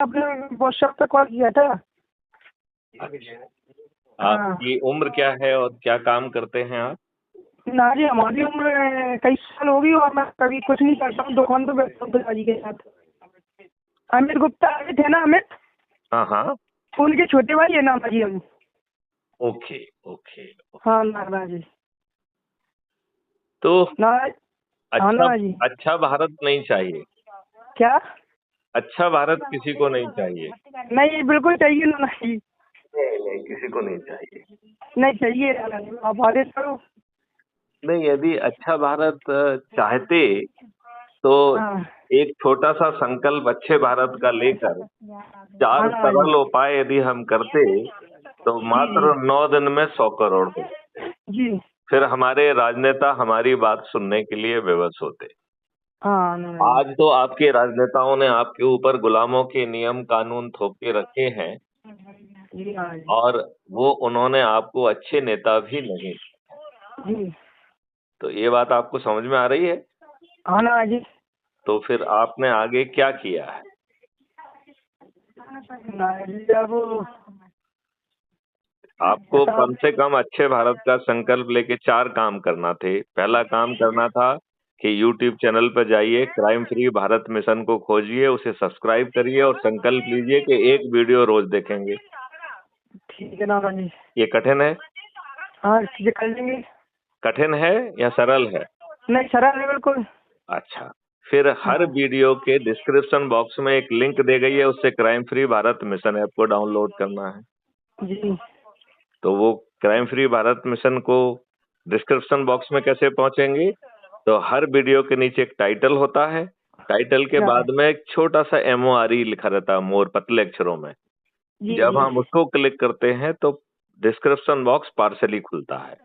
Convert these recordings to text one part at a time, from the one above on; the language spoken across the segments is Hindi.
आपने व्हाट्सएप पे कॉल किया था। आपकी उम्र क्या है और क्या काम करते हैं आप? ना जी, हमारी उम्र कई साल हो गई और मैं कभी कुछ नहीं करता हूँ, दुकान पे बैठता हूँ पिताजी के साथ। अमित गुप्ता आए थे ना, अमित, हाँ हाँ, उनके छोटे भाई है नाना जी हम। Okay okay. हाँ नाना जी। तो ना हाँ अच्छा, नाना जी। अच्छा भारत नहीं चाहिए? क्या? अच्छा भारत किसी को नहीं चाहिए? नहीं बिल्कुल चाहिए नाना जी। नहीं नहीं, किसी को नहीं चाहिए। नहीं चाहिए नाना जी, आप आदेश करो। नहीं, यदि अच्छा भारत चाहते तो हाँ एक छोटा सा संकल्प अच्छे भारत का लेकर हाँ 4 नाना जी। सरल उपाय यदि हम करते तो जी मात्र 9 दिन में 100 करोड़ हो। जी। फिर हमारे राजनेता हमारी बात सुनने के लिए विवश होते। हाँ नाना जी। आज तो आपके राजनेताओं ने आपके ऊपर गुलामों के नियम कानून थोप के रखे हैं जी नाना जी। और वो उन्होंने आपको अच्छे नेता भी नहीं। जी तो ये बात आपको समझ में आ रही है? हाँ नाना जी। तो फिर आपने आगे क्या किया है? नाना जी अब आपको कम से कम अच्छे भारत का संकल्प लेके 4 काम करना थे। पहला काम करना था कि यूट्यूब चैनल पर जाइए, क्राइम फ्री भारत मिशन को खोजिए, उसे सब्सक्राइब करिए और संकल्प लीजिए कि एक वीडियो रोज देखेंगे। ठीक है नाना जी। ये कठिन है? हाँ ये कर लेंगे। कठिन है या सरल है? नहीं सरल है बिल्कुल। अच्छा, फिर हर हाँ वीडियो के डिस्क्रिप्शन बॉक्स में एक लिंक दी गई है, उससे crime free Bharat mission app को डाउनलोड करना है। जी तो वो क्राइम फ्री भारत मिशन को डिस्क्रिप्शन बॉक्स में कैसे पहुंचेंगे? तो हर वीडियो के नीचे एक टाइटल होता है, टाइटल के हाँ, बाद में एक छोटा सा MORE लिखा रहता है, मोर, पतले अक्षरों में। जी जब जी हम उसको क्लिक करते हैं तो डिस्क्रिप्शन बॉक्स पार्सली खुलता है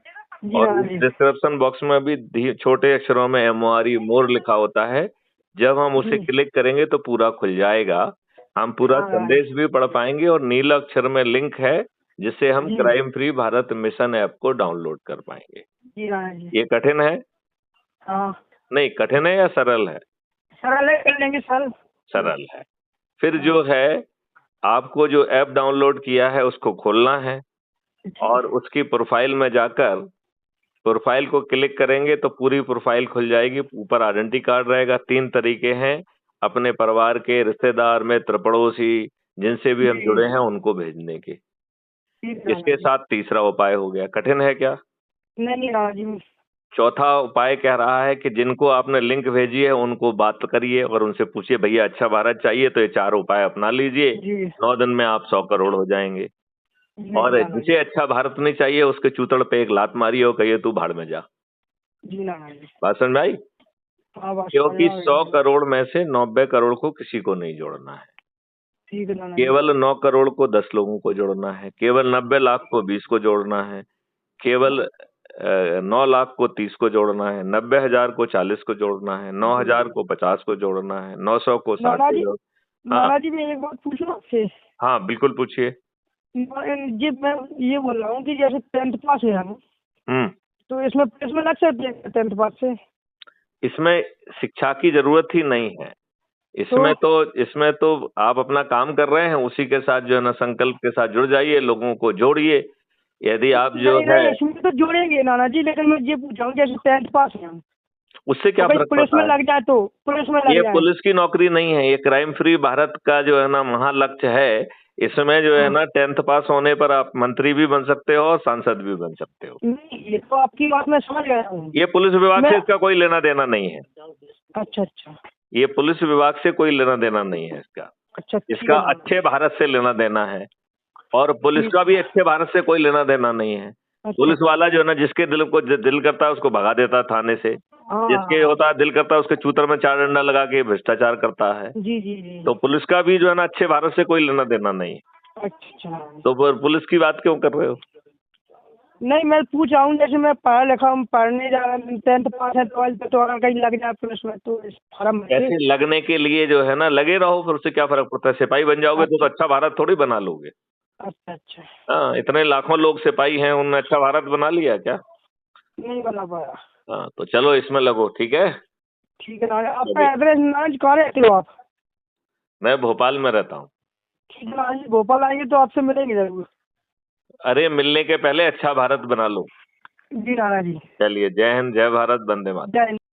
जी और हाँ इस जी। डिस्क्रिप्शन बॉक्स में भी छोटे अक्षरों में MORE मोर लिखा होता है। जब हम उसे जी क्लिक करेंगे तो पूरा खुल जाएगा, हम पूरा हाँ हाँ, संदेश भी पढ़ पाएंगे और नीला अक्षर में लिंक है जिससे हम जी crime free Bharat mission app को डाउनलोड कर पाएंगे। जी हाँ जी। ये कठिन है? हाँ नहीं, कठिन है या सरल है? सरल है, कर लेंगे सर। सरल है। फिर हाँ जो है, आपको जो ऐप डाउनलोड किया है उसको खोलना है जी और उसकी प्रोफाइल में जाकर प्रोफाइल को क्लिक करेंगे तो पूरी प्रोफाइल खुल जाएगी। ऊपर आइडेंटिटी कार्ड रहेगा। 3 तरीके हैं अपने परिवार के, रिश्तेदार, मित्र, पड़ोसी जिनसे भी हम जी। जुड़े हैं उनको भेजने के। ठीक है नाना इसके जी। साथ तीसरा उपाय हो गया। कठिन है क्या? नहीं नहीं नाना जी। चौथा उपाय कह रहा है कि जिनको आपने लिंक भेजी है उनको बात करिए और उनसे पूछिए भैया अच्छा भारत चाहिए, तो ये 4 उपाय अपना लीजिए, जी 9 दिन में आप 100 करोड़ हो जाएंगे। जी और नाना जी। जिसे अच्छा भारत नहीं चाहिए उसके चूतड़ पे एक लात मारिए और कहिए तू भाड़ में जा। जी नाना जी। बात समझ में आई? हाँ बस समझ क्योंकि आ गई 100 नाना जी। करोड़ में से 90 करोड़ को किसी को नहीं जोड़ना है। ठीक है नाना जी। केवल 9 करोड़ को 10 लोगों को जोड़ना है। केवल 90 लाख को 20 को जोड़ना है। केवल 9 लाख को 30 को जोड़ना है। 90,000 को 40 को जोड़ना है। 9,000 को 50 को जोड़ना है। 900 को 60 नाना को जी, जोड़। हाँ नाना जी मैं एक बात पूछूं आपसे। हाँ, बिल्कुल पूछिए। जी मैं ये बोल रहा हूँ कि जैसे 10th पास है हम, हम्म। तो इसमें प्लेसमेंट लग सकती है 10th पास से? इसमें शिक्षा की जरूरत ही नहीं है। तो इसमें तो आप अपना काम कर रहे हैं, उसी के साथ जो है ना संकल्प के साथ जुड़ जाइए, लोगों को जोड़िए। यदि आप जो नहीं है, नहीं, इसमें तो जोड़ेंगे नाना जी, लेकिन मैं ये पूछ रहा हूँ जैसे 10th पास है हम, उससे तो क्या कहीं फर्क पुलिस पड़ता में है? लग जाए, तो पुलिस में लग ये जाए। पुलिस की नौकरी नहीं है, ये क्राइम फ्री भारत का जो है ना महालक्ष्य है। इसमें जो है हाँ ना 10th पास होने पर आप मंत्री भी बन सकते हो और सांसद भी बन सकते हो। नहीं, ये तो आपकी बात मैं समझ गया हूँ। ये पुलिस विभाग मैं से इसका कोई लेना देना नहीं है। अच्छा अच्छा। ये पुलिस विभाग से कोई लेना देना नहीं है इसका। अच्छा ठीक इसका है नाना अच्छे जी। भारत से लेना देना है और पुलिस ठीक। का भी अच्छे भारत से कोई लेना देना नहीं है। अच्छा पुलिस अच्छा। वाला जो है ना जिसके दिल करता है उसको भगा देता है थाने से। हाँ जिसके हाँ, होता है दिल करता है उसके चूतर में 4 डंडा लगा के भ्रष्टाचार करता है। जी जी जी। तो पुलिस का भी जो है ना अच्छे भारत से कोई लेना देना नहीं है। अच्छा अच्छा। तो फिर पुलिस की बात क्यों कर रहे हो? नहीं मैं पूछ रहा हूँ, जैसे मैं पढ़ा लिखा हूँ, पढ़ने जा रहा हूँ, 10th पास है, 12th पे, तो अगर कहीं लग जाए पुलिस में तो इस फॉर्म में से। ऐसे लगने के लिए जो है ना लगे रहो, फिर उससे क्या फर्क पड़ता है? सिपाही बन जाओगे तो अच्छा अच्छा भारत थोड़ी बना लोगे। अच्छा अच्छा। हाँ, इतने लाखों लोग सिपाही हैं, उनने अच्छा भारत बना लिया क्या? नहीं बना पाया। हाँ, तो चलो इसमें लगो, ठीक है। ठीक है नाना, आपका चलिए, एड्रेस नाना जी, कहाँ रहते हो आप? मैं भोपाल में रहता हूँ। ठीक है नाना जी, भोपाल आएंगे तो आपसे मिलेंगे जरूर। अरे मिलने के पहले अच्छा भारत बना लो। जी नाना जी। चलिए, जय हिंद, जय भारत, वंदे मातरम। जय हिंद।